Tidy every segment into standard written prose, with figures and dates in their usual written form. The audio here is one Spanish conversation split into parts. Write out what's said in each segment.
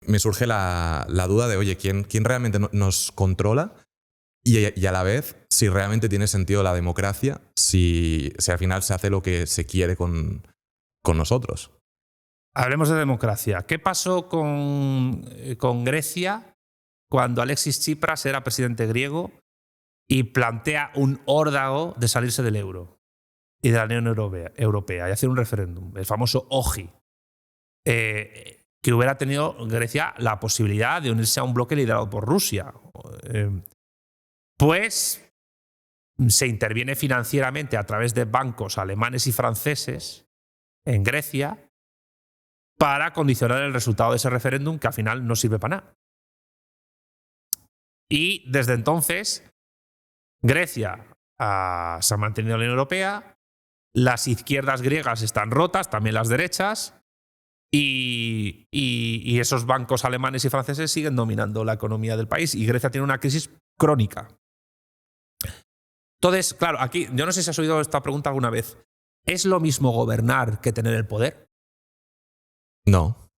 me surge la duda de, oye, ¿quién realmente nos controla? Y a la vez, si realmente tiene sentido la democracia, si al final se hace lo que se quiere con nosotros. Hablemos de democracia. ¿Qué pasó con Grecia cuando Alexis Tsipras era presidente griego y plantea un órdago de salirse del euro y de la Unión Europea y hacer un referéndum, el famoso OGI, que hubiera tenido Grecia la posibilidad de unirse a un bloque liderado por Rusia? Pues se interviene financieramente a través de bancos alemanes y franceses en Grecia para condicionar el resultado de ese referéndum, que al final no sirve para nada. Y desde entonces, Grecia se ha mantenido en la Unión Europea, las izquierdas griegas están rotas, también las derechas, y esos bancos alemanes y franceses siguen dominando la economía del país, y Grecia tiene una crisis crónica. Entonces, claro, aquí, yo no sé si has oído esta pregunta alguna vez. ¿Es lo mismo gobernar que tener el poder? No.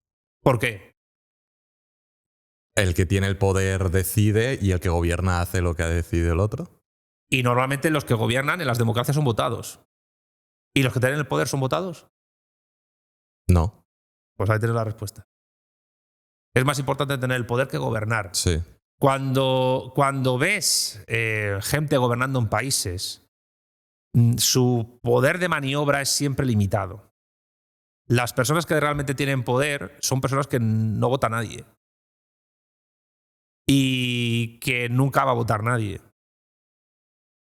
¿Por qué? El que tiene el poder decide y el que gobierna hace lo que ha decidido el otro. Y normalmente los que gobiernan en las democracias son votados. ¿Y los que tienen el poder son votados? No. Pues ahí tienes la respuesta. Es más importante tener el poder que gobernar. Sí. Cuando ves gente gobernando en países, su poder de maniobra es siempre limitado. Las personas que realmente tienen poder son personas que no vota nadie. Y que nunca va a votar nadie.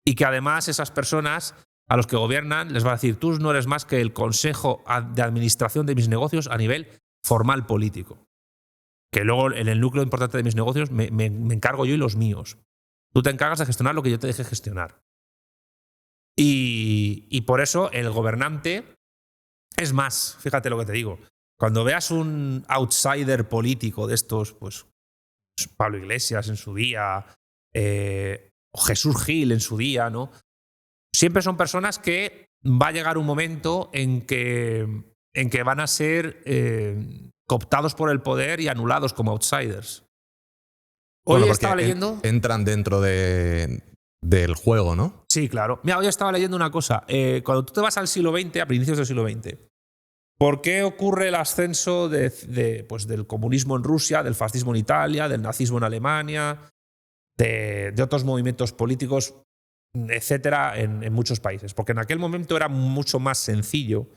Y que además esas personas a los que gobiernan les va a decir: tú no eres más que el consejo de administración de mis negocios a nivel formal político. Que luego en el núcleo importante de mis negocios me encargo yo y los míos. Tú te encargas de gestionar lo que yo te deje gestionar. Y por eso el gobernante es más, fíjate lo que te digo. Cuando veas un outsider político de estos, pues Pablo Iglesias en su día, o Jesús Gil en su día, ¿no? Siempre son personas que va a llegar un momento en que van a ser cooptados por el poder y anulados como outsiders. Hoy estaba leyendo... Entran dentro del juego, ¿no? Sí, claro. Mira, hoy estaba leyendo una cosa. Cuando tú te vas al siglo XX, a principios del siglo XX, ¿por qué ocurre el ascenso pues del comunismo en Rusia, del fascismo en Italia, del nazismo en Alemania, de otros movimientos políticos, etcétera, en muchos países? Porque en aquel momento era mucho más sencillo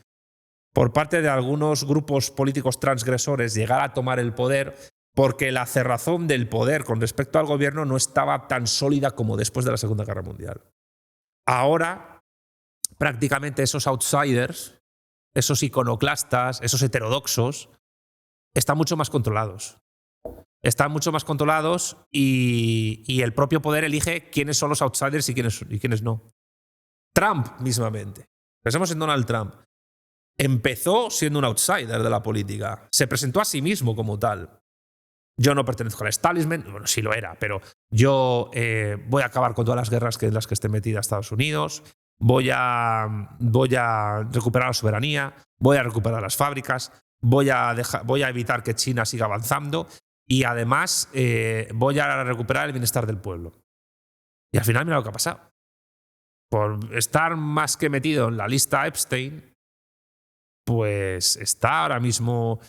por parte de algunos grupos políticos transgresores llegar a tomar el poder, porque la cerrazón del poder con respecto al gobierno no estaba tan sólida como después de la Segunda Guerra Mundial. Ahora, prácticamente esos outsiders, esos iconoclastas, esos heterodoxos, están mucho más controlados. Están mucho más controlados y el propio poder elige quiénes son los outsiders y quiénes no. Trump, mismamente. Pensemos en Donald Trump. Empezó siendo un outsider de la política. Se presentó a sí mismo como tal. Yo no pertenezco al establishment, bueno, sí lo era, pero yo voy a acabar con todas las guerras en las que esté metida Estados Unidos, voy a recuperar la soberanía, voy a recuperar las fábricas, voy a evitar que China siga avanzando y además voy a recuperar el bienestar del pueblo. Y al final mira lo que ha pasado. Por estar más que metido en la lista Epstein, pues está ahora mismo...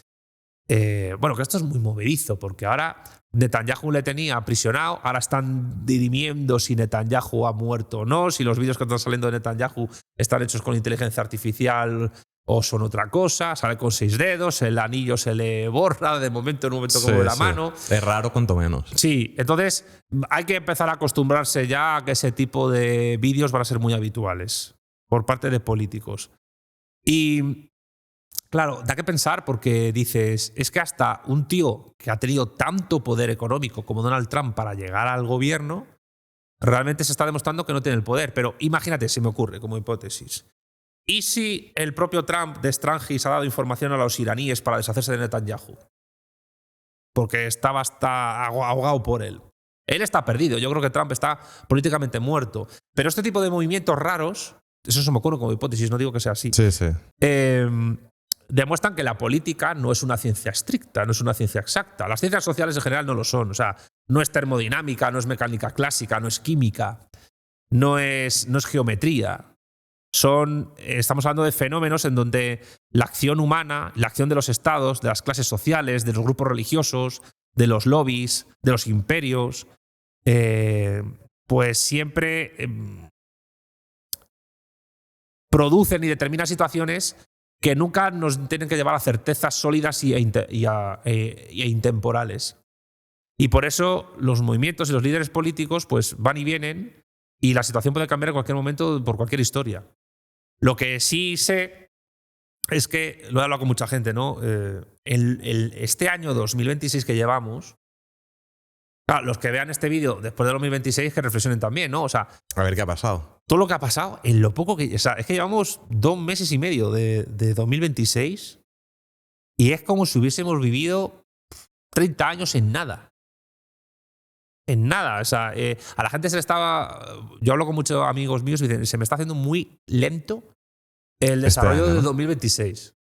bueno, que esto es muy movedizo, porque ahora Netanyahu le tenía aprisionado, ahora están dirimiendo si Netanyahu ha muerto o no, si los vídeos que están saliendo de Netanyahu están hechos con inteligencia artificial o son otra cosa, sale con 6 dedos, el anillo se le borra de momento en un momento como de la mano. Es raro cuanto menos. Sí, entonces hay que empezar a acostumbrarse ya a que ese tipo de vídeos van a ser muy habituales por parte de políticos. Y claro, da que pensar porque dices, es que hasta un tío que ha tenido tanto poder económico como Donald Trump para llegar al gobierno, realmente se está demostrando que no tiene el poder. Pero imagínate, se me ocurre como hipótesis. ¿Y si el propio Trump de Strangis ha dado información a los iraníes para deshacerse de Netanyahu? Porque estaba hasta ahogado por él. Él está perdido. Yo creo que Trump está políticamente muerto. Pero este tipo de movimientos raros, eso se me ocurre como hipótesis, no digo que sea así. Sí, sí. demuestran que la política no es una ciencia estricta, no es una ciencia exacta. Las ciencias sociales en general no lo son. O sea, no es termodinámica, no es mecánica clásica, no es química, no es geometría. Estamos hablando de fenómenos en donde la acción humana, la acción de los estados, de las clases sociales, de los grupos religiosos, de los lobbies, de los imperios, pues siempre producen y determinan situaciones que nunca nos tienen que llevar a certezas sólidas e intemporales. Y por eso los movimientos y los líderes políticos pues van y vienen y la situación puede cambiar en cualquier momento por cualquier historia. Lo que sí sé es que, lo he hablado con mucha gente, ¿no? Este año 2026 que llevamos, claro, los que vean este vídeo después de 2026 que reflexionen también, ¿no? O sea, A ver qué ha pasado. todo lo que ha pasado en lo poco que... O sea, es que llevamos 2 meses y medio de 2026 y es como si hubiésemos vivido 30 años en nada. En nada. O sea, a la gente se le estaba... Yo hablo con muchos amigos míos y dicen, se me está haciendo muy lento el desarrollo de 2026.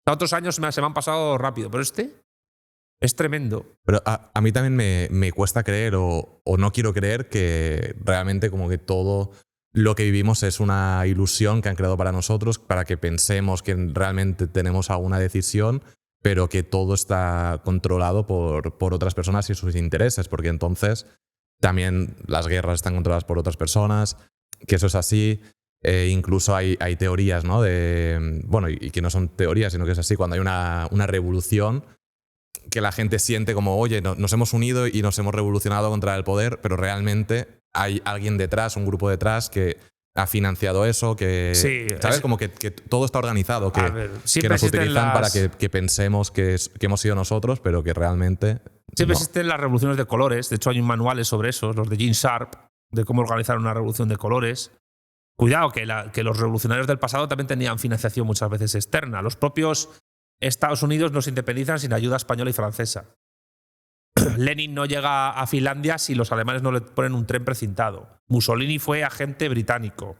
Otros años se me han pasado rápido, pero este es tremendo. Pero a mí también me cuesta creer o no quiero creer que realmente como que todo lo que vivimos es una ilusión que han creado para nosotros, para que pensemos que realmente tenemos alguna decisión, pero que todo está controlado por otras personas y sus intereses, porque entonces también las guerras están controladas por otras personas, que eso es así. Incluso hay teorías, ¿no? Bueno, y que no son teorías, sino que es así, cuando hay una revolución, que la gente siente como, oye, nos hemos unido y nos hemos revolucionado contra el poder, pero realmente hay alguien detrás, un grupo detrás que ha financiado eso, que, sí, ¿sabes? Como que todo está organizado, que nos utilizan para que pensemos que hemos sido nosotros, pero que realmente siempre no. Existen las revoluciones de colores. De hecho, hay manuales sobre eso, los de Gene Sharp, de cómo organizar una revolución de colores. Cuidado, que los revolucionarios del pasado también tenían financiación muchas veces externa. Los propios Estados Unidos no se independizan sin ayuda española y francesa. Lenin no llega a Finlandia si los alemanes no le ponen un tren precintado. Mussolini fue agente británico.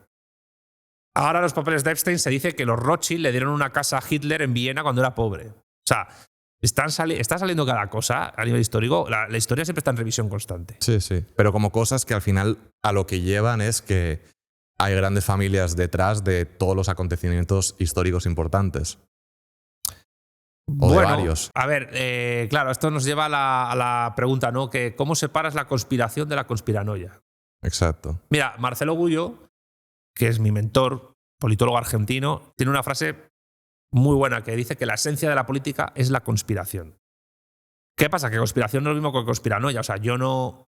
Ahora, en los papeles de Epstein se dice que los Rothschild le dieron una casa a Hitler en Viena cuando era pobre. O sea, está saliendo cada cosa a nivel histórico. La historia siempre está en revisión constante. Sí, sí. Pero como cosas que al final a lo que llevan es que hay grandes familias detrás de todos los acontecimientos históricos importantes. O de varios. A ver, claro, esto nos lleva a la pregunta, ¿no? Que ¿cómo separas la conspiración de la conspiranoia? Exacto. Mira, Marcelo Gullo, que es mi mentor, politólogo argentino, tiene una frase muy buena que dice que la esencia de la política es la conspiración. ¿Qué pasa? Que conspiración no es lo mismo que conspiranoia. O sea, yo no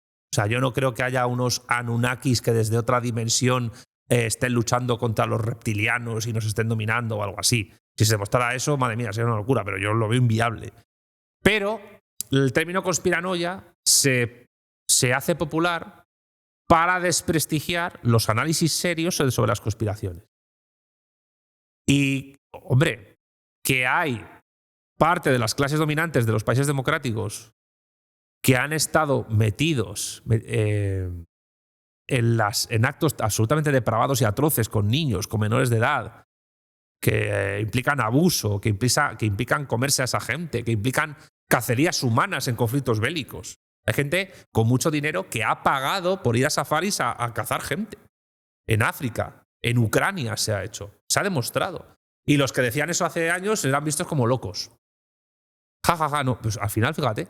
creo que haya unos Anunnakis que desde otra dimensión estén luchando contra los reptilianos y nos estén dominando o algo así. Si se demostrara eso, madre mía, sería una locura, pero yo lo veo inviable. Pero el término conspiranoia se hace popular para desprestigiar los análisis serios sobre las conspiraciones. Y, hombre, que hay parte de las clases dominantes de los países democráticos que han estado metidos en actos absolutamente depravados y atroces con niños, con menores de edad, que implican abuso, que implican comerse a esa gente, que implican cacerías humanas en conflictos bélicos. Hay gente con mucho dinero que ha pagado por ir a safaris a cazar gente. En África, en Ucrania se ha hecho. Se ha demostrado. Y los que decían eso hace años eran vistos como locos. No. Pues al final, fíjate.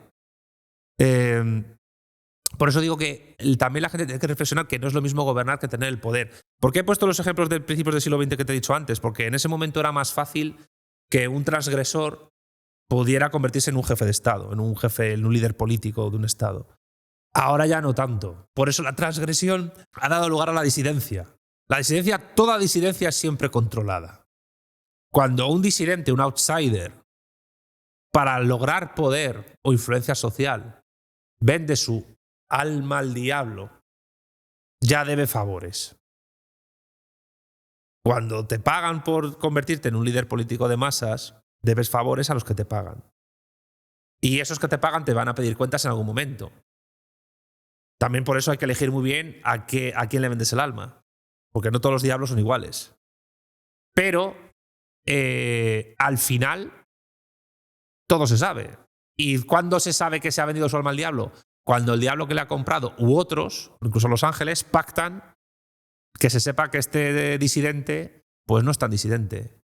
Por eso digo que también la gente tiene que reflexionar que no es lo mismo gobernar que tener el poder. ¿Por qué he puesto los ejemplos de principios del siglo XX que te he dicho antes? Porque en ese momento era más fácil que un transgresor pudiera convertirse en un jefe de Estado, en un líder político de un Estado. Ahora ya no tanto. Por eso la transgresión ha dado lugar a la disidencia. Toda disidencia es siempre controlada. Cuando un disidente, un outsider, para lograr poder o influencia social, vende su alma al diablo, ya debe favores. Cuando te pagan por convertirte en un líder político de masas, debes favores a los que te pagan. Y esos que te pagan te van a pedir cuentas en algún momento. También por eso hay que elegir muy bien a quién le vendes el alma. Porque no todos los diablos son iguales. Pero al final todo se sabe. ¿Y cuándo se sabe que se ha vendido su alma al diablo? Cuando el diablo que le ha comprado u otros, incluso Los Ángeles, pactan que se sepa que este disidente pues no es tan disidente.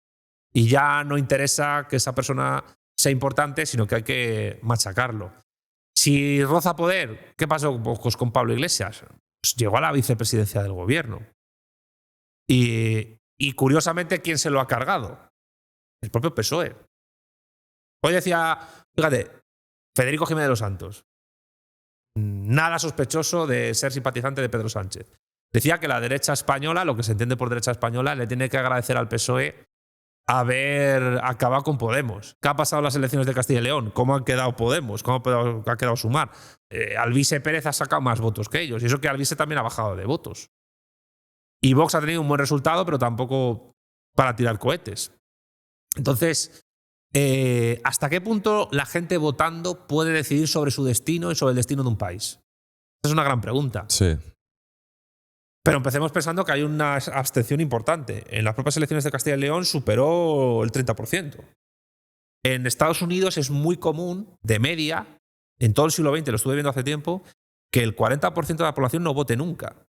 Y ya no interesa que esa persona sea importante, sino que hay que machacarlo. Si roza poder, ¿qué pasó pues con Pablo Iglesias? Pues llegó a la vicepresidencia del gobierno. Y curiosamente, ¿quién se lo ha cargado? El propio PSOE. Hoy decía, fíjate, Federico Jiménez de los Santos, nada sospechoso de ser simpatizante de Pedro Sánchez. Decía que la derecha española, lo que se entiende por derecha española, le tiene que agradecer al PSOE haber acabado con Podemos. ¿Qué ha pasado en las elecciones de Castilla y León? ¿Cómo han quedado Podemos? ¿Cómo ha quedado Sumar? Alvise Pérez ha sacado más votos que ellos. Y eso que Alvise también ha bajado de votos. Y Vox ha tenido un buen resultado, pero tampoco para tirar cohetes. Entonces, ¿hasta qué punto la gente votando puede decidir sobre su destino y sobre el destino de un país? Esa es una gran pregunta. Sí. Pero empecemos pensando que hay una abstención importante. En las propias elecciones de Castilla y León superó el 30%. En Estados Unidos es muy común, de media, en todo el siglo XX, lo estuve viendo hace tiempo, que el 40% de la población no vote nunca.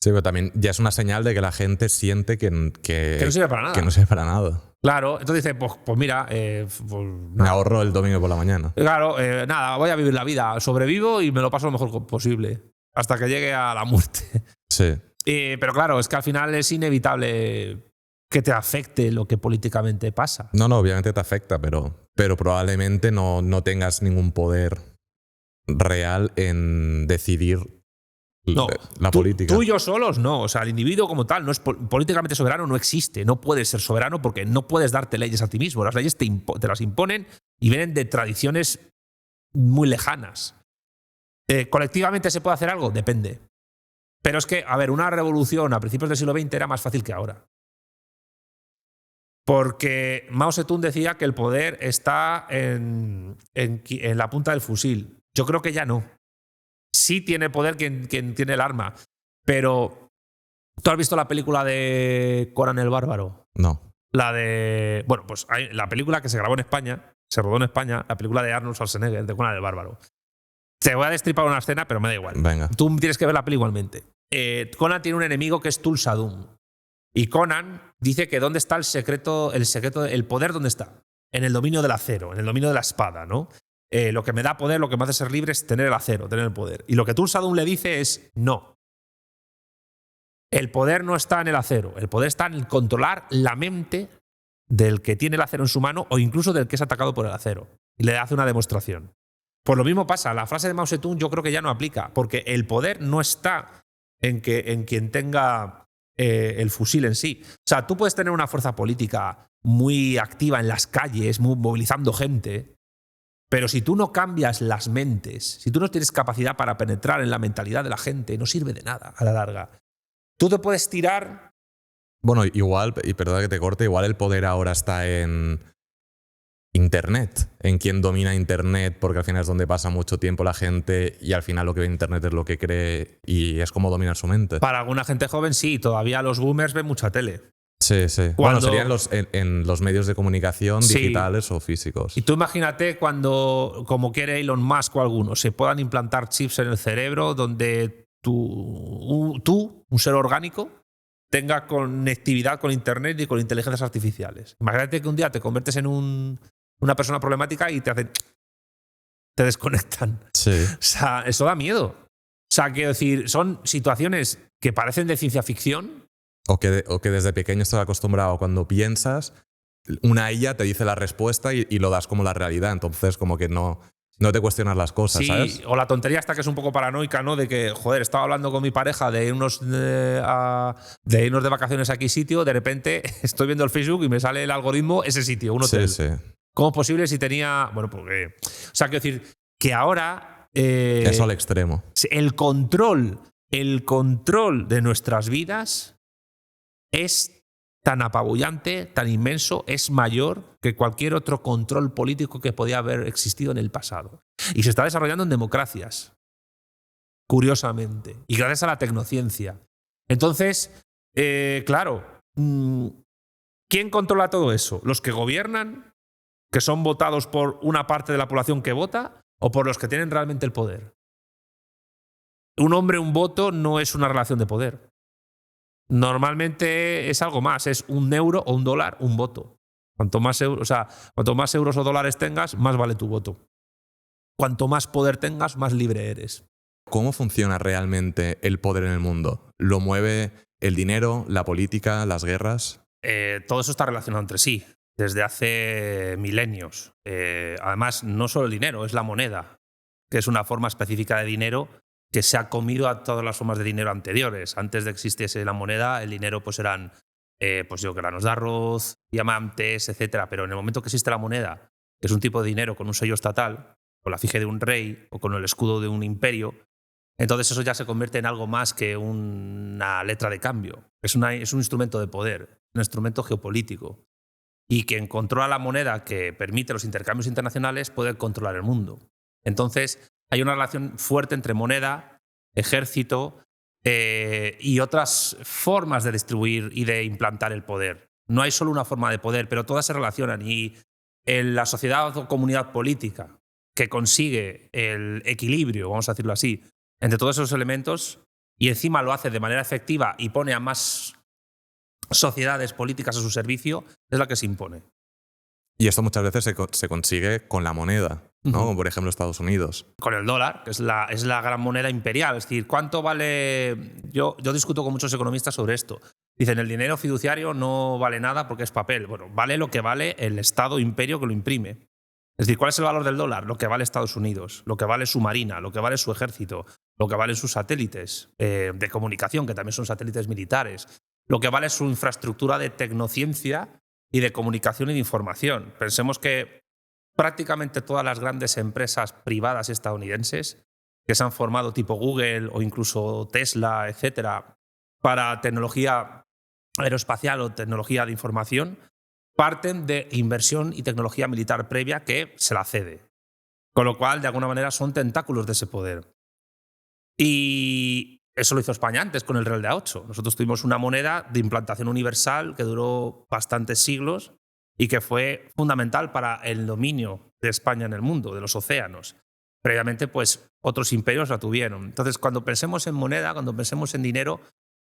Sí, pero también ya es una señal de que la gente siente que no sirve para nada. Que no sirve para nada. Claro, entonces dice, pues mira, me ahorro el domingo por la mañana. Claro, nada, voy a vivir la vida, sobrevivo y me lo paso lo mejor posible, hasta que llegue a la muerte. Sí. Pero claro, es que al final es inevitable que te afecte lo que políticamente pasa. No, obviamente te afecta, pero probablemente no tengas ningún poder real en decidir la política. Tú y yo solos no. O sea, el individuo como tal no es políticamente soberano, no existe. No puedes ser soberano porque no puedes darte leyes a ti mismo. Las leyes te las imponen y vienen de tradiciones muy lejanas. ¿Colectivamente se puede hacer algo? Depende. Pero es que, a ver, una revolución a principios del siglo XX era más fácil que ahora. Porque Mao Zedong decía que el poder está en la punta del fusil. Yo creo que ya no. Sí tiene poder quien tiene el arma. Pero, ¿tú has visto la película de Conan el Bárbaro? No. La de... Bueno, pues hay la película que se grabó en España, se rodó en España, la película de Arnold Schwarzenegger, de Conan el Bárbaro. Te voy a destripar una escena, pero me da igual. Venga. Tú tienes que ver la peli igualmente. Conan tiene un enemigo que es Tulsa Doom. Y Conan dice que ¿dónde está el secreto, el poder dónde está? En el dominio del acero, en el dominio de la espada, ¿no? Lo que me da poder, lo que me hace ser libre es tener el acero, tener el poder. Y lo que Tulsa Doom le dice es no. El poder no está en el acero, el poder está en controlar la mente del que tiene el acero en su mano o incluso del que es atacado por el acero. Y le hace una demostración. Pues lo mismo pasa, la frase de Mao Zedong yo creo que ya no aplica, porque el poder no está en quien tenga el fusil en sí. O sea, tú puedes tener una fuerza política muy activa en las calles, movilizando gente, pero si tú no cambias las mentes, si tú no tienes capacidad para penetrar en la mentalidad de la gente, no sirve de nada a la larga. Tú te puedes tirar... Bueno, igual, y perdona que te corte, igual el poder ahora está en Internet, en quien domina Internet, porque al final es donde pasa mucho tiempo la gente y al final lo que ve en Internet es lo que cree y es como dominar su mente. Para alguna gente joven sí, todavía los boomers ven mucha tele. Sí. Bueno, serían en los medios de comunicación digitales o físicos. Y tú imagínate cuando, como quiere Elon Musk o alguno, se puedan implantar chips en el cerebro donde tú, un ser orgánico, tenga conectividad con Internet y con inteligencias artificiales. Imagínate que un día te conviertes en una persona problemática y te desconectan. Sí. O sea, eso da miedo. O sea, quiero decir, son situaciones que parecen de ciencia ficción. O que desde pequeño estás acostumbrado, cuando piensas, una IA te dice la respuesta y lo das como la realidad. Entonces, como que no te cuestionas las cosas, sí, ¿sabes? O la tontería esta que es un poco paranoica, ¿no? De que, joder, estaba hablando con mi pareja de irnos de vacaciones a X sitio, de repente estoy viendo el Facebook y me sale el algoritmo ese sitio, un hotel. Sí. ¿Cómo es posible si tenía...? Bueno, porque... O sea, quiero decir que ahora... Eso al extremo. El control de nuestras vidas es tan apabullante, tan inmenso, es mayor que cualquier otro control político que podía haber existido en el pasado. Y se está desarrollando en democracias, curiosamente, y gracias a la tecnociencia. Entonces, claro, ¿Quién controla todo eso? ¿Los que gobiernan, que son votados por una parte de la población que vota, o por los que tienen realmente el poder? Un hombre, un voto no es una relación de poder. Normalmente es algo más, es un euro o un dólar, un voto. Cuanto más euros o dólares tengas, más vale tu voto. Cuanto más poder tengas, más libre eres. ¿Cómo funciona realmente el poder en el mundo? ¿Lo mueve el dinero, la política, las guerras? Todo eso está relacionado entre sí, desde hace milenios. Además, no solo el dinero, es la moneda, que es una forma específica de dinero que se ha comido a todas las formas de dinero anteriores. Antes de que existiese la moneda, el dinero pues eran granos de arroz, diamantes, etc. Pero en el momento que existe la moneda, que es un tipo de dinero con un sello estatal, con la efigie de un rey o con el escudo de un imperio, entonces eso ya se convierte en algo más que una letra de cambio. Es un instrumento de poder, un instrumento geopolítico. Y quien controla la moneda que permite los intercambios internacionales puede controlar el mundo. Entonces hay una relación fuerte entre moneda, ejército y otras formas de distribuir y de implantar el poder. No hay solo una forma de poder, pero todas se relacionan. Y en la sociedad o comunidad política que consigue el equilibrio, vamos a decirlo así, entre todos esos elementos y encima lo hace de manera efectiva y pone a más sociedades políticas a su servicio, es la que se impone. Y esto muchas veces se consigue con la moneda, ¿no? Como por ejemplo Estados Unidos. Con el dólar, que es la gran moneda imperial. Es decir, ¿cuánto vale? Yo discuto con muchos economistas sobre esto. Dicen, el dinero fiduciario no vale nada porque es papel. Bueno, vale lo que vale el Estado imperio que lo imprime. Es decir, ¿cuál es el valor del dólar? Lo que vale Estados Unidos, lo que vale su marina, lo que vale su ejército, lo que valen sus satélites de comunicación, que también son satélites militares, lo que vale su infraestructura de tecnociencia y de comunicación y de información. Pensemos que prácticamente todas las grandes empresas privadas estadounidenses que se han formado, tipo Google o incluso Tesla, etcétera, para tecnología aeroespacial o tecnología de información, parten de inversión y tecnología militar previa que se la cede. Con lo cual, de alguna manera, son tentáculos de ese poder. Y eso lo hizo España antes con el Real de A8. Nosotros tuvimos una moneda de implantación universal que duró bastantes siglos y que fue fundamental para el dominio de España en el mundo, de los océanos. Previamente, pues, otros imperios la tuvieron. Entonces, cuando pensemos en moneda, cuando pensemos en dinero,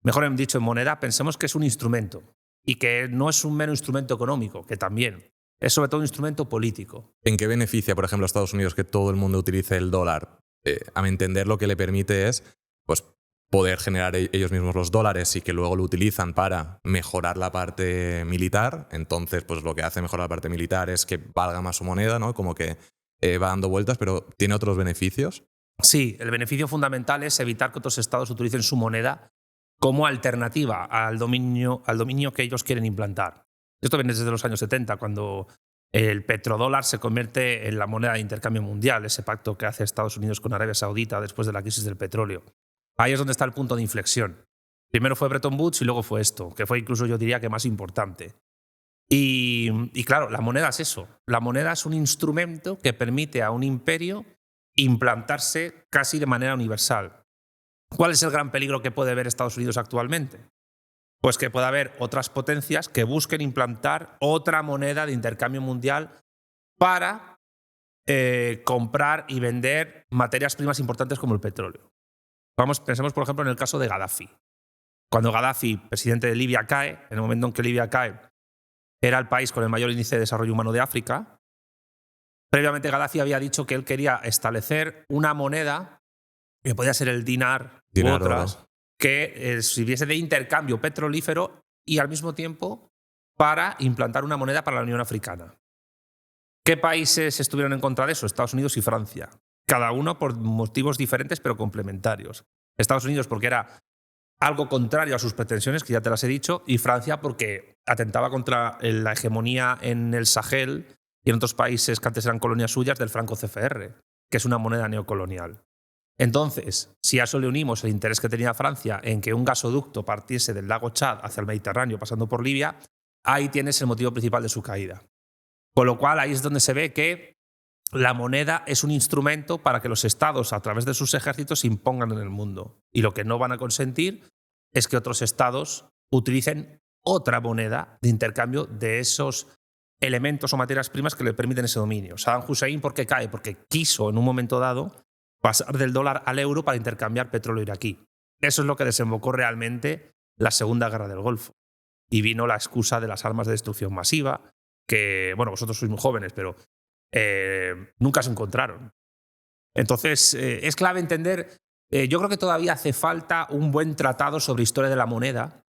mejor dicho, en moneda, pensemos que es un instrumento y que no es un mero instrumento económico, que también es sobre todo un instrumento político. ¿En qué beneficia, por ejemplo, a Estados Unidos que todo el mundo utilice el dólar? A mi entender, lo que le permite es pues, poder generar ellos mismos los dólares y que luego lo utilizan para mejorar la parte militar. Entonces, pues lo que hace mejorar la parte militar es que valga más su moneda, ¿no? Como que va dando vueltas, pero ¿tiene otros beneficios? Sí, el beneficio fundamental es evitar que otros estados utilicen su moneda como alternativa al dominio que ellos quieren implantar. Esto viene desde los años 70, cuando el petrodólar se convierte en la moneda de intercambio mundial, ese pacto que hace Estados Unidos con Arabia Saudita después de la crisis del petróleo. Ahí es donde está el punto de inflexión. Primero fue Bretton Woods y luego fue esto, que fue incluso, yo diría, que más importante. Y claro, la moneda es eso. La moneda es un instrumento que permite a un imperio implantarse casi de manera universal. ¿Cuál es el gran peligro que puede ver Estados Unidos actualmente? Pues que pueda haber otras potencias que busquen implantar otra moneda de intercambio mundial para comprar y vender materias primas importantes como el petróleo. Pensemos, por ejemplo, en el caso de Gaddafi. Cuando Gaddafi, presidente de Libia, cae, en el momento en que Libia cae, era el país con el mayor índice de desarrollo humano de África. Previamente Gaddafi había dicho que él quería establecer una moneda, que podía ser el dinar u otras, que sirviese de intercambio petrolífero y al mismo tiempo para implantar una moneda para la Unión Africana. ¿Qué países estuvieron en contra de eso? Estados Unidos y Francia. Cada uno por motivos diferentes pero complementarios. Estados Unidos porque era algo contrario a sus pretensiones, que ya te las he dicho, y Francia porque atentaba contra la hegemonía en el Sahel y en otros países que antes eran colonias suyas del franco CFR, que es una moneda neocolonial. Entonces, si a eso le unimos el interés que tenía Francia en que un gasoducto partiese del lago Chad hacia el Mediterráneo pasando por Libia, ahí tienes el motivo principal de su caída. Con lo cual, ahí es donde se ve que la moneda es un instrumento para que los estados, a través de sus ejércitos, se impongan en el mundo. Y lo que no van a consentir es que otros estados utilicen otra moneda de intercambio de esos elementos o materias primas que le permiten ese dominio. Saddam Hussein, ¿por qué cae? Porque quiso en un momento dado pasar del dólar al euro para intercambiar petróleo iraquí. Eso es lo que desembocó realmente la Segunda Guerra del Golfo. Y vino la excusa de las armas de destrucción masiva, que, bueno, vosotros sois muy jóvenes, pero nunca se encontraron. Entonces, es clave entender, yo creo que todavía hace falta un buen tratado sobre historia de la moneda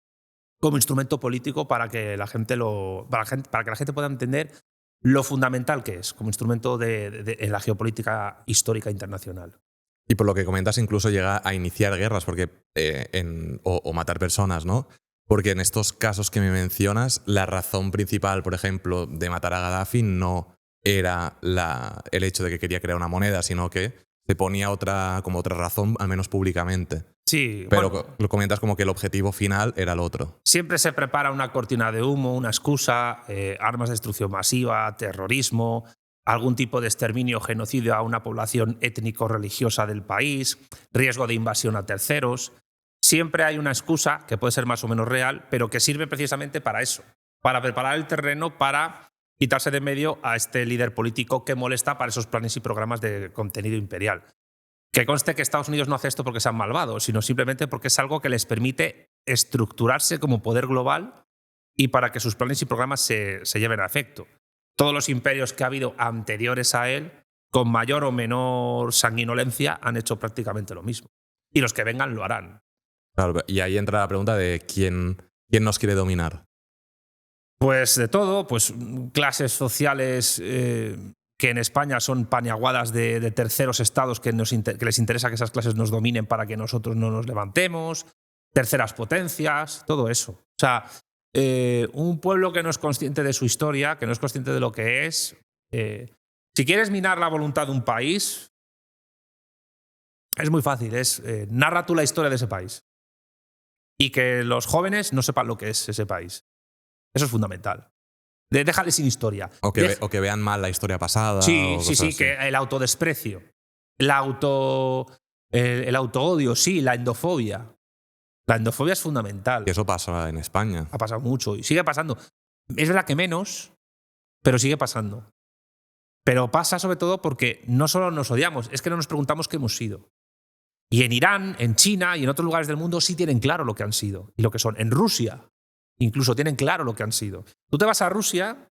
como instrumento político para que la gente pueda entender lo fundamental que es como instrumento en la geopolítica histórica internacional. Y por lo que comentas, incluso llega a iniciar guerras porque, o matar personas, ¿no? Porque en estos casos que me mencionas, la razón principal, por ejemplo, de matar a Gaddafi no era el hecho de que quería crear una moneda, sino que se ponía como otra razón, al menos públicamente. Sí, pero bueno, lo comentas como que el objetivo final era el otro. Siempre se prepara una cortina de humo, una excusa, armas de destrucción masiva, terrorismo, algún tipo de exterminio o genocidio a una población étnico-religiosa del país, riesgo de invasión a terceros. Siempre hay una excusa que puede ser más o menos real, pero que sirve precisamente para eso, para preparar el terreno para quitarse de medio a este líder político que molesta para esos planes y programas de contenido imperial. Que conste que Estados Unidos no hace esto porque sean malvados, sino simplemente porque es algo que les permite estructurarse como poder global y para que sus planes y programas se lleven a efecto. Todos los imperios que ha habido anteriores a él, con mayor o menor sanguinolencia, han hecho prácticamente lo mismo. Y los que vengan lo harán. Claro, y ahí entra la pregunta de quién nos quiere dominar. Pues de todo, pues clases sociales que en España son paniaguadas de terceros estados que les interesa que esas clases nos dominen para que nosotros no nos levantemos, terceras potencias, todo eso. O sea, un pueblo que no es consciente de su historia, que no es consciente de lo que es. Si quieres minar la voluntad de un país, es muy fácil, narra tú la historia de ese país. Y que los jóvenes no sepan lo que es ese país. Eso es fundamental. Déjale sin historia. O que vean mal la historia pasada. Sí, o sí, cosas así. que el autodesprecio, el autoodio, sí, la endofobia. La endofobia es fundamental. Que eso pasa en España. Ha pasado mucho y sigue pasando. Es verdad que menos, pero sigue pasando. Pero pasa sobre todo porque no solo nos odiamos, es que no nos preguntamos qué hemos sido. Y en Irán, en China y en otros lugares del mundo sí tienen claro lo que han sido y lo que son. En Rusia incluso tienen claro lo que han sido. Tú te vas a Rusia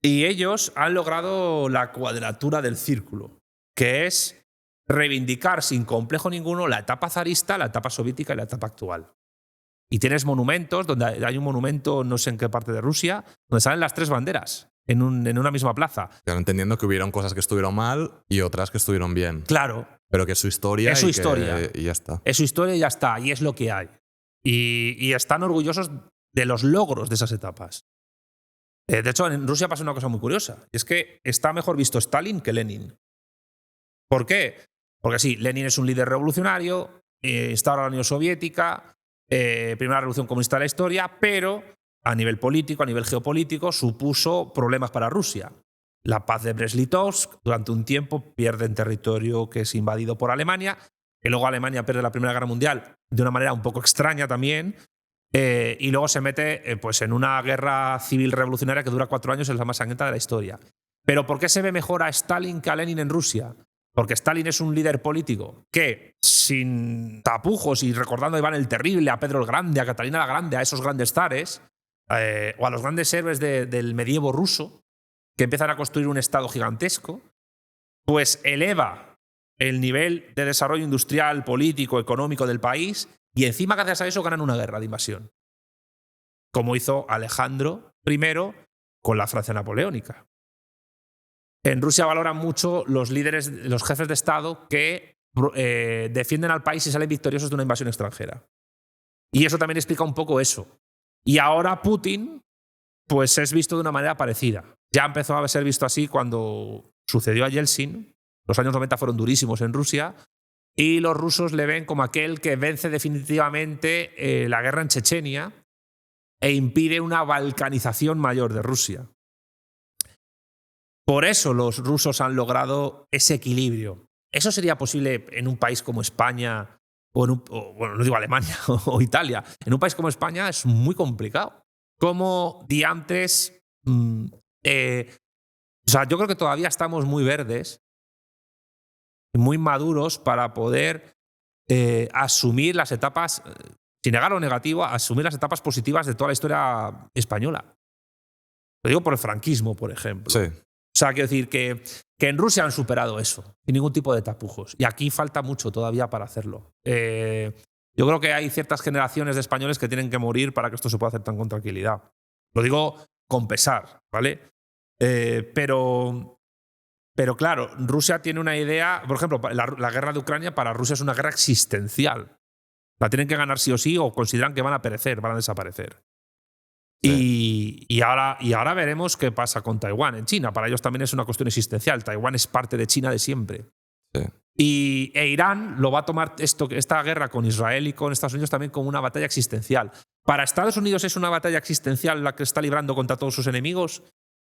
y ellos han logrado la cuadratura del círculo, que es reivindicar sin complejo ninguno la etapa zarista, la etapa soviética y la etapa actual. Y tienes monumentos, donde hay un monumento, no sé en qué parte de Rusia, donde salen las tres banderas en una misma plaza. Claro, entendiendo que hubieron cosas que estuvieron mal y otras que estuvieron bien. Claro. Pero que es su historia. Es su historia. Y ya está. Es su historia y ya está. Y es lo que hay. Y están orgullosos de los logros de esas etapas. De hecho, en Rusia pasa una cosa muy curiosa. Y es que está mejor visto Stalin que Lenin. ¿Por qué? Porque sí, Lenin es un líder revolucionario, instaura la Unión Soviética, primera revolución comunista de la historia, pero a nivel político, a nivel geopolítico, supuso problemas para Rusia. La paz de Brest-Litovsk, durante un tiempo pierden territorio que es invadido por Alemania, que luego Alemania pierde la Primera Guerra Mundial de una manera un poco extraña también, y luego se mete pues en una guerra civil revolucionaria que dura 4 años, es la más sangrienta de la historia. ¿Pero por qué se ve mejor a Stalin que a Lenin en Rusia? Porque Stalin es un líder político que, sin tapujos y recordando a Iván el Terrible, a Pedro el Grande, a Catalina la Grande, a esos grandes zares, o a los grandes héroes del medievo ruso, que empiezan a construir un estado gigantesco, pues eleva el nivel de desarrollo industrial, político, económico del país y encima gracias a eso ganan una guerra de invasión. Como hizo Alejandro I con la Francia napoleónica. En Rusia valoran mucho los líderes, los jefes de Estado que defienden al país y salen victoriosos de una invasión extranjera. Y eso también explica un poco eso. Y ahora Putin pues es visto de una manera parecida. Ya empezó a ser visto así cuando sucedió a Yeltsin. Los años 90 fueron durísimos en Rusia y los rusos le ven como aquel que vence definitivamente la guerra en Chechenia e impide una balcanización mayor de Rusia. Por eso los rusos han logrado ese equilibrio. ¿Eso sería posible en un país como España bueno, no digo Alemania o Italia, en un país como España es muy complicado. Como diantres, o sea, yo creo que todavía estamos muy verdes, muy maduros para poder asumir las etapas, sin negar lo negativo, asumir las etapas positivas de toda la historia española. Lo digo por el franquismo, por ejemplo. Sí. O sea, quiero decir que en Rusia han superado eso, sin ningún tipo de tapujos. Y aquí falta mucho todavía para hacerlo. Yo creo que hay ciertas generaciones de españoles que tienen que morir para que esto se pueda hacer tan con tranquilidad. Lo digo con pesar, ¿vale? Pero claro, Rusia tiene una idea. Por ejemplo, la guerra de Ucrania para Rusia es una guerra existencial. La tienen que ganar sí o sí, o consideran que van a perecer, van a desaparecer. Sí. Y ahora veremos qué pasa con Taiwán en China. Para ellos también es una cuestión existencial. Taiwán es parte de China de siempre. Sí. E Irán lo va a tomar esta guerra con Israel y con Estados Unidos también como una batalla existencial. Para Estados Unidos es una batalla existencial la que está librando contra todos sus enemigos.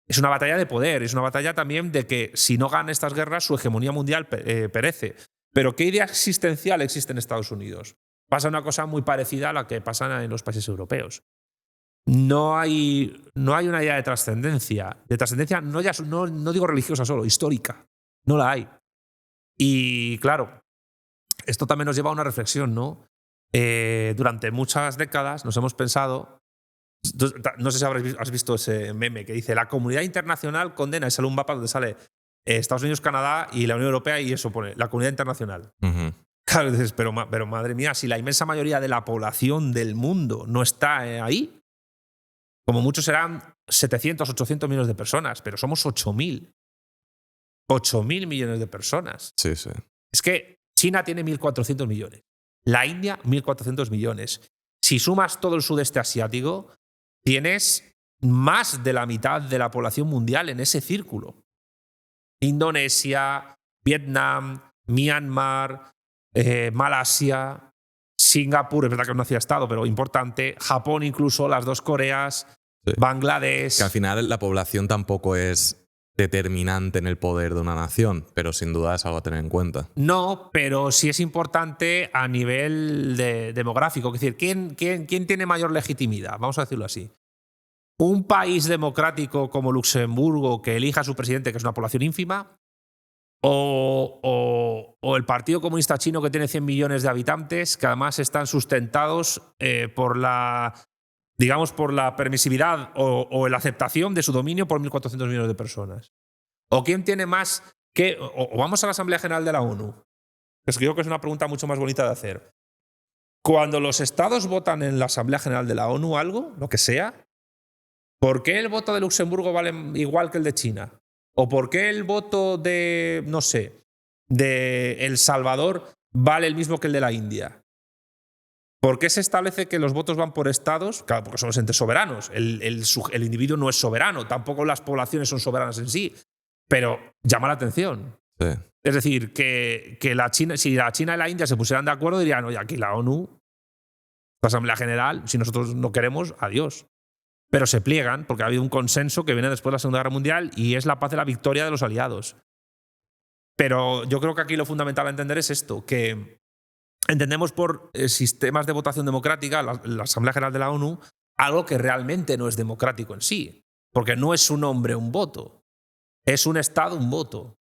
Es una batalla de poder, es una batalla también de que si no gana estas guerras su hegemonía mundial perece. Pero ¿qué idea existencial existe en Estados Unidos? Pasa una cosa muy parecida a la que pasa en los países europeos. No hay una idea de trascendencia. De trascendencia no digo religiosa solo, histórica. No la hay. Y claro, esto también nos lleva a una reflexión, ¿no? Durante muchas décadas nos hemos pensado, no sé si has visto ese meme que dice la comunidad internacional condena, y sale un mapa donde sale Estados Unidos, Canadá y la Unión Europea y eso pone la comunidad internacional. Claro, dices, pero madre mía, si la inmensa mayoría de la población del mundo no está ahí, como muchos serán 700, 800 millones de personas, pero somos 8.000. 8.000 millones de personas. Sí, sí. Es que China tiene 1.400 millones. La India, 1.400 millones. Si sumas todo el sudeste asiático, tienes más de la mitad de la población mundial en ese círculo. Indonesia, Vietnam, Myanmar, Malasia, Singapur, es verdad que no hacía estado, pero importante, Japón incluso, las dos Coreas, sí. Bangladesh. Que al final la población tampoco es determinante en el poder de una nación, pero sin duda es algo a tener en cuenta. No, pero sí es importante a nivel demográfico. Es decir, ¿quién tiene mayor legitimidad? Vamos a decirlo así. Un país democrático como Luxemburgo que elija a su presidente, que es una población ínfima, o el Partido Comunista Chino que tiene 100 millones de habitantes, que además están sustentados por la permisividad o la aceptación de su dominio por 1.400 millones de personas. ¿O quién tiene más que...? O vamos a la Asamblea General de la ONU. Es que creo que es una pregunta mucho más bonita de hacer. Cuando los estados votan en la Asamblea General de la ONU algo, lo que sea, ¿por qué el voto de Luxemburgo vale igual que el de China? ¿O por qué el voto de, no sé, de El Salvador vale el mismo que el de la India? ¿Por qué se establece que los votos van por estados? Claro, porque son los entes soberanos. El individuo no es soberano, tampoco las poblaciones son soberanas en sí. Pero llama la atención. Sí. Es decir, que si la China y la India se pusieran de acuerdo, dirían, oye, aquí la ONU, la Asamblea General, si nosotros no queremos, adiós. Pero se pliegan porque ha habido un consenso que viene después de la Segunda Guerra Mundial y es la paz de la victoria de los aliados. Pero yo creo que aquí lo fundamental a entender es esto, que entendemos por sistemas de votación democrática, la Asamblea General de la ONU, algo que realmente no es democrático en sí. Porque no es un hombre un voto, es un Estado un voto.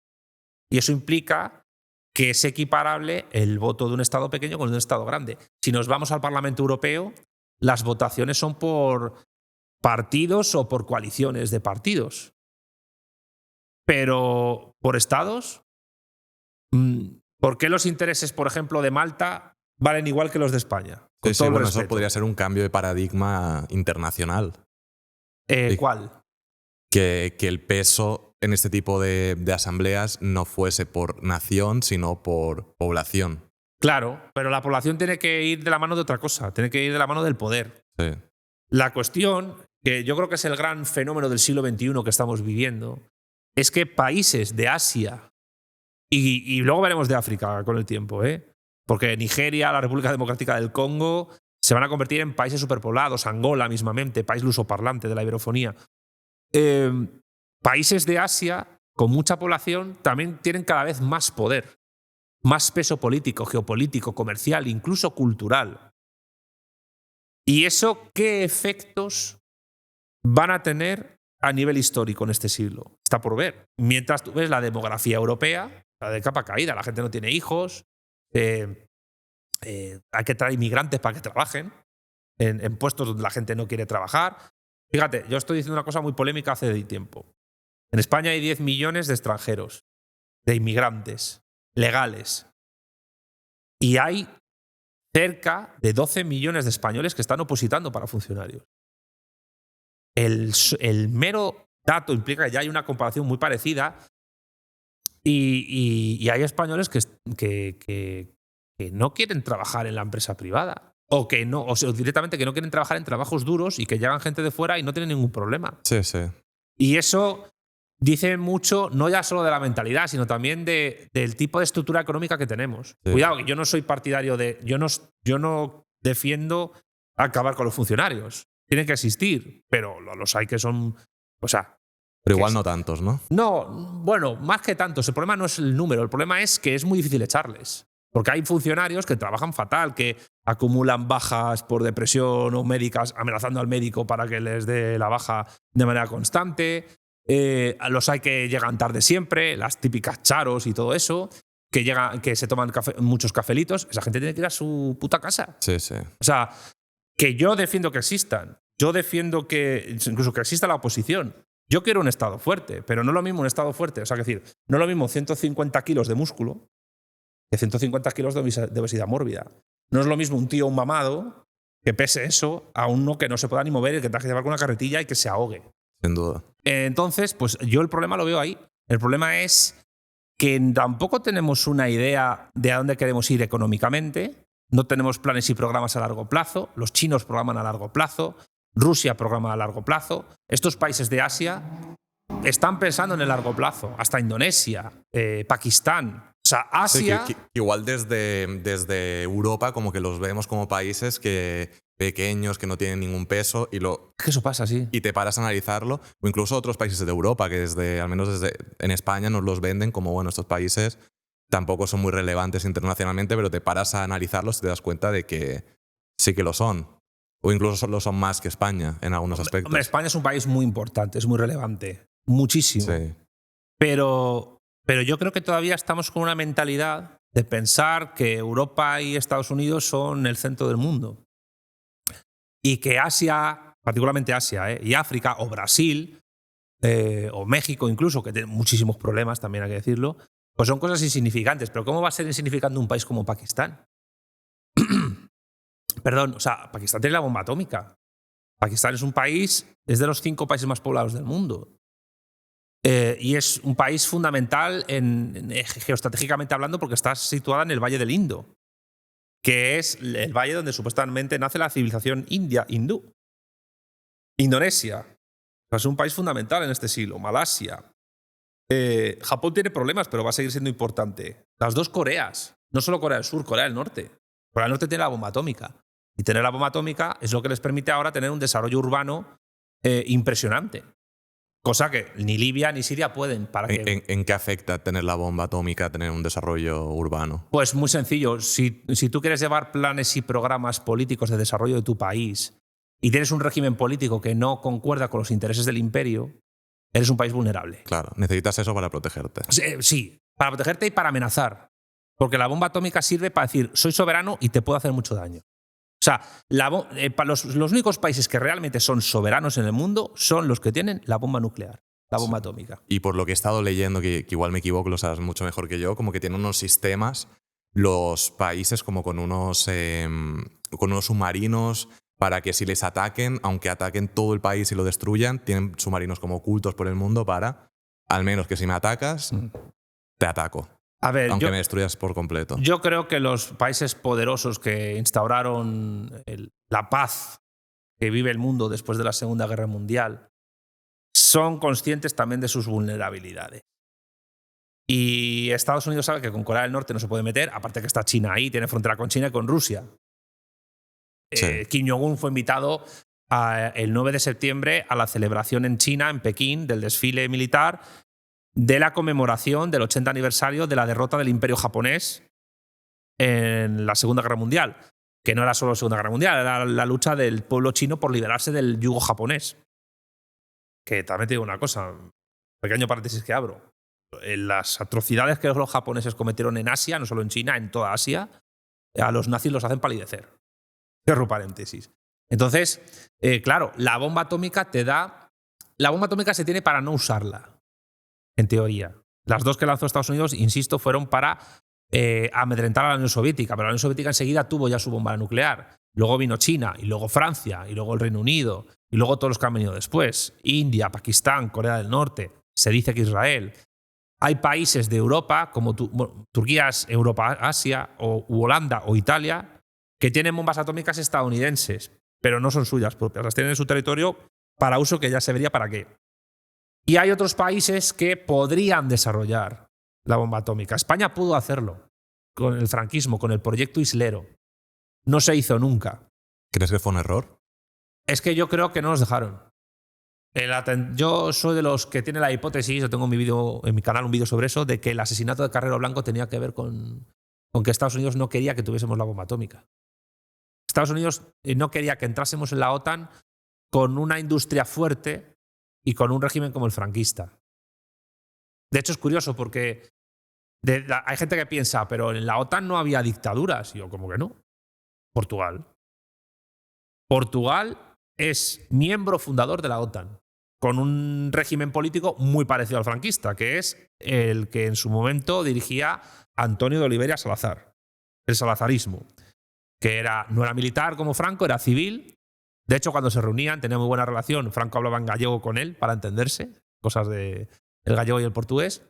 Y eso implica que es equiparable el voto de un Estado pequeño con el de un Estado grande. Si nos vamos al Parlamento Europeo, las votaciones son por partidos o por coaliciones de partidos. Pero por estados, ¿por qué los intereses, por ejemplo, de Malta valen igual que los de España? Sí, bueno, eso podría ser un cambio de paradigma internacional. ¿Cuál? Que el peso en este tipo de asambleas no fuese por nación, sino por población. Claro, pero la población tiene que ir de la mano de otra cosa, tiene que ir de la mano del poder. Sí. La cuestión, que yo creo que es el gran fenómeno del siglo XXI que estamos viviendo, es que países de Asia, y luego veremos de África con el tiempo, porque Nigeria, la República Democrática del Congo, se van a convertir en países superpoblados, Angola mismamente, país lusoparlante de la iberofonía. Países de Asia con mucha población también tienen cada vez más poder. más peso político, geopolítico, comercial, incluso cultural. ¿Y eso qué efectos van a tener a nivel histórico en este siglo? Está por ver. Mientras tú ves la demografía europea, la de capa caída, la gente no tiene hijos, hay que traer inmigrantes para que trabajen en puestos donde la gente no quiere trabajar. Fíjate, yo estoy diciendo una cosa muy polémica hace tiempo. En España hay 10 millones de extranjeros, de inmigrantes legales. Y hay cerca de 12 millones de españoles que están opositando para funcionarios. El mero dato implica que ya hay una comparación muy parecida y hay españoles que no quieren trabajar en la empresa privada o que no, o sea, directamente que no quieren trabajar en trabajos duros y que llegan gente de fuera y no tienen ningún problema. Sí, sí. Y eso dice mucho, no ya solo de la mentalidad, sino también del tipo de estructura económica que tenemos. Sí. Cuidado, que yo no soy partidario de... Yo no defiendo acabar con los funcionarios. Tienen que existir, pero los hay que son... O sea... Pero igual no tantos, ¿no? No, bueno, más que tantos. El problema no es el número, el problema es que es muy difícil echarles. Porque hay funcionarios que trabajan fatal, que acumulan bajas por depresión o médicas, amenazando al médico para que les dé la baja de manera constante. Los hay que llegan tarde siempre, las típicas charos y todo eso, que se toman muchos cafelitos. Esa gente tiene que ir a su puta casa. Sí, sí. O sea, que yo defiendo que existan. Yo defiendo que incluso que exista la oposición. Yo quiero un Estado fuerte, pero no es lo mismo un Estado fuerte. O sea, es decir, no es lo mismo 150 kilos de músculo que 150 kilos de obesidad mórbida. No es lo mismo un tío, un mamado, que pese eso, a uno que no se pueda ni mover y que tenga que llevar con una carretilla y que se ahogue. Sin duda. Entonces, pues yo el problema lo veo ahí. El problema es que tampoco tenemos una idea de a dónde queremos ir económicamente. No tenemos planes y programas a largo plazo. Los chinos programan a largo plazo. Rusia programa a largo plazo. Estos países de Asia están pensando en el largo plazo. Hasta Indonesia, Pakistán. O sea, Asia... Sí, que igual desde Europa como que los vemos como países pequeños, que no tienen ningún peso y que eso pasa, sí. Y te paras a analizarlo. O incluso otros países de Europa que al menos en España nos los venden como, bueno, estos países tampoco son muy relevantes internacionalmente, pero te paras a analizarlos y te das cuenta de que sí que lo son. O incluso lo son más que España en algunos aspectos. Hombre, España es un país muy importante, es muy relevante. Muchísimo. Sí. Pero yo creo que todavía estamos con una mentalidad de pensar que Europa y Estados Unidos son el centro del mundo. Y que Asia, particularmente Asia, y África, o Brasil, o México incluso, que tiene muchísimos problemas, también hay que decirlo, pues son cosas insignificantes. Pero ¿cómo va a ser insignificante un país como Pakistán? Perdón, o sea, Pakistán tiene la bomba atómica. Pakistán es un país, es de los 5 países más poblados del mundo. Y es un país fundamental geoestratégicamente hablando porque está situada en el Valle del Indo, que es el valle donde supuestamente nace la civilización hindú. Indonesia es un país fundamental en este siglo. Malasia. Japón tiene problemas, pero va a seguir siendo importante. Las 2 Coreas, no solo Corea del Sur, Corea del Norte. Corea del Norte tiene la bomba atómica. Y tener la bomba atómica es lo que les permite ahora tener un desarrollo urbano impresionante. Cosa que ni Libia ni Siria pueden. ¿En qué afecta tener la bomba atómica, tener un desarrollo urbano? Pues muy sencillo. Si tú quieres llevar planes y programas políticos de desarrollo de tu país y tienes un régimen político que no concuerda con los intereses del imperio, eres un país vulnerable. Claro, necesitas eso para protegerte. Sí, para protegerte y para amenazar. Porque la bomba atómica sirve para decir, soy soberano y te puedo hacer mucho daño. O sea, los únicos países que realmente son soberanos en el mundo son los que tienen la bomba nuclear, la bomba atómica. Y por lo que he estado leyendo, que igual me equivoco, lo sabes mucho mejor que yo, como que tienen unos sistemas, los países como con unos submarinos para que si les ataquen, aunque ataquen todo el país y lo destruyan, tienen submarinos como ocultos por el mundo para, al menos que si me atacas, te ataco. A ver, aunque me destruyas por completo. Yo creo que los países poderosos que instauraron la paz que vive el mundo después de la Segunda Guerra Mundial son conscientes también de sus vulnerabilidades. Y Estados Unidos sabe que con Corea del Norte no se puede meter, aparte que está China ahí, tiene frontera con China y con Rusia. Sí. Kim Jong-un fue invitado el 9 de septiembre a la celebración en China, en Pekín, del desfile militar de la conmemoración del 80 aniversario de la derrota del Imperio japonés en la Segunda Guerra Mundial, que no era solo la Segunda Guerra Mundial, era la lucha del pueblo chino por liberarse del yugo japonés. Que también te digo una cosa, pequeño paréntesis que abro. Las atrocidades que los japoneses cometieron en Asia, no solo en China, en toda Asia, a los nazis los hacen palidecer. Cierro paréntesis. Entonces, claro, la bomba atómica te da... La bomba atómica se tiene para no usarla, en teoría. Las dos que lanzó Estados Unidos, insisto, fueron para amedrentar a la Unión Soviética, pero la Unión Soviética enseguida tuvo ya su bomba nuclear. Luego vino China, y luego Francia, y luego el Reino Unido, y luego todos los que han venido después. India, Pakistán, Corea del Norte, se dice que Israel. Hay países de Europa, como Turquía es Europa, Asia, o Holanda o Italia, que tienen bombas atómicas estadounidenses, pero no son suyas propias. Las tienen en su territorio para uso que ya se vería para qué. Y hay otros países que podrían desarrollar la bomba atómica. España pudo hacerlo con el franquismo, con el proyecto Islero. No se hizo nunca. ¿Crees que fue un error? Es que yo creo que no nos dejaron. Yo soy de los que tiene la hipótesis, yo tengo en mi canal un vídeo sobre eso, de que el asesinato de Carrero Blanco tenía que ver con que Estados Unidos no quería que tuviésemos la bomba atómica. Estados Unidos no quería que entrásemos en la OTAN con una industria fuerte y con un régimen como el franquista. De hecho, es curioso porque hay gente que piensa, pero en la OTAN no había dictaduras. Y yo, ¿cómo que no? Portugal. Portugal es miembro fundador de la OTAN, con un régimen político muy parecido al franquista, que es el que en su momento dirigía Antonio de Oliveira Salazar, el salazarismo, que no era militar como Franco, era civil. De hecho, cuando se reunían tenía muy buena relación. Franco hablaba en gallego con él para entenderse, cosas del gallego y el portugués.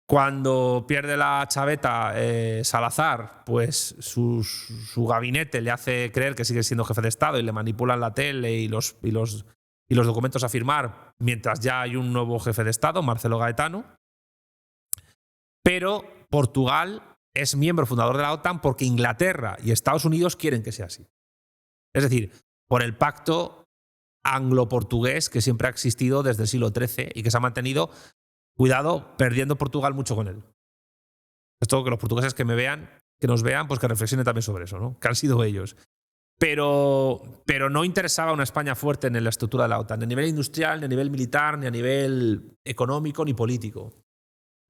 Cuando pierde la chaveta Salazar, pues su gabinete le hace creer que sigue siendo jefe de Estado y le manipulan la tele y los documentos a firmar, mientras ya hay un nuevo jefe de Estado, Marcelo Gaetano. Pero Portugal es miembro fundador de la OTAN porque Inglaterra y Estados Unidos quieren que sea así. Es decir, por el pacto anglo-portugués que siempre ha existido desde el siglo XIII y que se ha mantenido, cuidado, perdiendo Portugal mucho con él. Esto que los portugueses que nos vean, pues que reflexionen también sobre eso, ¿no? Que han sido ellos. Pero no interesaba una España fuerte en la estructura de la OTAN, ni a nivel industrial, ni a nivel militar, ni a nivel económico, ni político.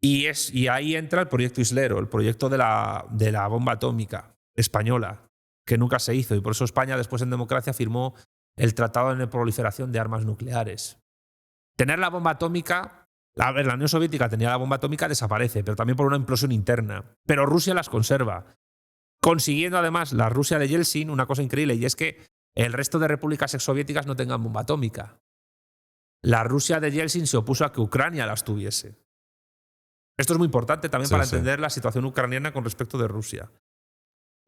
Y ahí entra el proyecto Islero, el proyecto de la bomba atómica española, que nunca se hizo. Y por eso España, después en democracia, firmó el Tratado de No Proliferación de Armas Nucleares. Tener la bomba atómica... La Unión Soviética tenía la bomba atómica, desaparece, pero también por una implosión interna. Pero Rusia las conserva, consiguiendo además la Rusia de Yeltsin una cosa increíble, y es que el resto de repúblicas exsoviéticas no tengan bomba atómica. La Rusia de Yeltsin se opuso a que Ucrania las tuviese. Esto es muy importante también para entender la situación ucraniana con respecto de Rusia.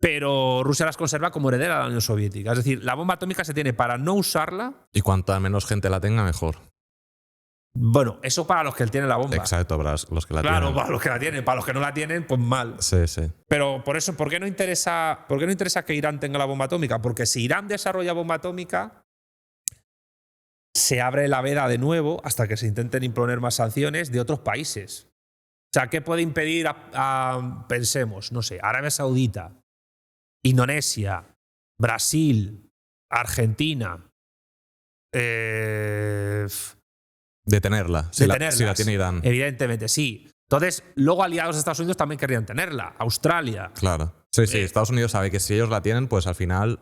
Pero Rusia las conserva como heredera de la Unión Soviética. Es decir, la bomba atómica se tiene para no usarla. Y cuanta menos gente la tenga, mejor. Bueno, eso para los que tienen la bomba. Exacto, para los que la tienen. Claro, para los que la tienen. Para los que no la tienen, pues mal. Sí, sí. Pero por eso, ¿por qué no interesa que Irán tenga la bomba atómica? Porque si Irán desarrolla bomba atómica, se abre la veda de nuevo hasta que se intenten imponer más sanciones de otros países. O sea, ¿qué puede impedir pensemos, no sé, Arabia Saudita, Indonesia, Brasil, Argentina, Detenerla, si la tiene Irán. Evidentemente, sí. Entonces, luego aliados de Estados Unidos también querrían tenerla. Australia. Claro. Sí, sí. Estados Unidos sabe que si ellos la tienen, pues al final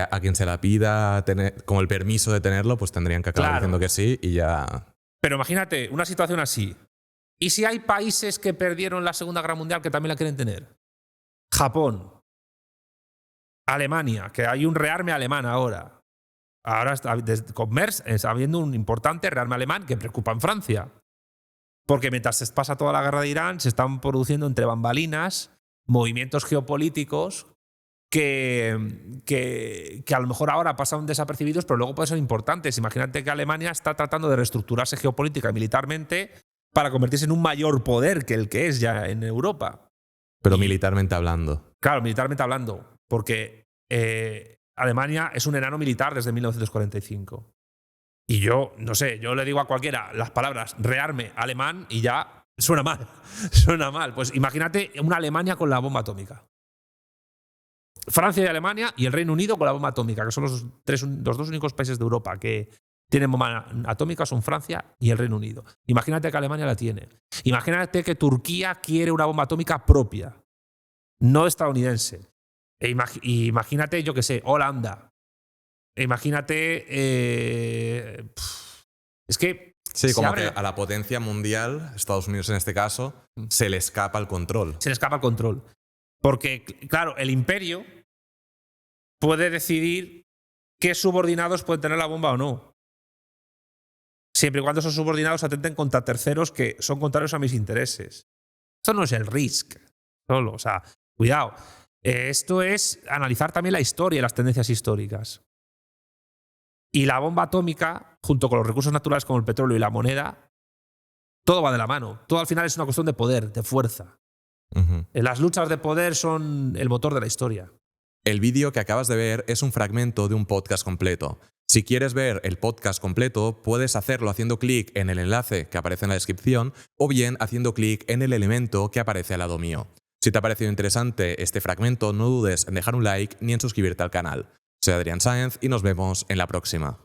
a quien se la pida como el permiso de tenerlo, pues tendrían que acabar diciendo que sí y ya. Pero imagínate una situación así. ¿Y si hay países que perdieron la Segunda Guerra Mundial que también la quieren tener? Japón. Alemania, que hay un rearme alemán ahora. Ahora, con Merz, está habiendo un importante rearme alemán que preocupa en Francia. Porque mientras se pasa toda la guerra de Irán, se están produciendo entre bambalinas movimientos geopolíticos que a lo mejor ahora pasan desapercibidos, pero luego pueden ser importantes. Imagínate que Alemania está tratando de reestructurarse geopolítica y militarmente para convertirse en un mayor poder que el que es ya en Europa. Pero militarmente hablando. Claro, militarmente hablando. Porque Alemania es un enano militar desde 1945. Y yo, no sé, yo le digo a cualquiera las palabras rearme alemán y ya Suena mal, suena mal. Pues imagínate una Alemania con la bomba atómica. Francia y Alemania y el Reino Unido con la bomba atómica, que son los dos únicos países de Europa que tienen bomba atómica, son Francia y el Reino Unido. Imagínate que Alemania la tiene. Imagínate que Turquía quiere una bomba atómica propia, no estadounidense. Imagínate, yo qué sé, Holanda. Imagínate... es que... Sí, como que a la potencia mundial, Estados Unidos en este caso, se le escapa el control. Se le escapa el control. Porque, claro, el imperio puede decidir qué subordinados pueden tener la bomba o no. Siempre y cuando esos subordinados atenten contra terceros que son contrarios a mis intereses. Esto no es el RISC solo. O sea, cuidado. Esto es analizar también la historia y las tendencias históricas. Y la bomba atómica, junto con los recursos naturales como el petróleo y la moneda, todo va de la mano. Todo al final es una cuestión de poder, de fuerza. Las luchas de poder son el motor de la historia. El vídeo que acabas de ver es un fragmento de un podcast completo. Si quieres ver el podcast completo, puedes hacerlo haciendo clic en el enlace que aparece en la descripción o bien haciendo clic en el elemento que aparece al lado mío. Si te ha parecido interesante este fragmento, no dudes en dejar un like ni en suscribirte al canal. Soy Adrián Sáenz y nos vemos en la próxima.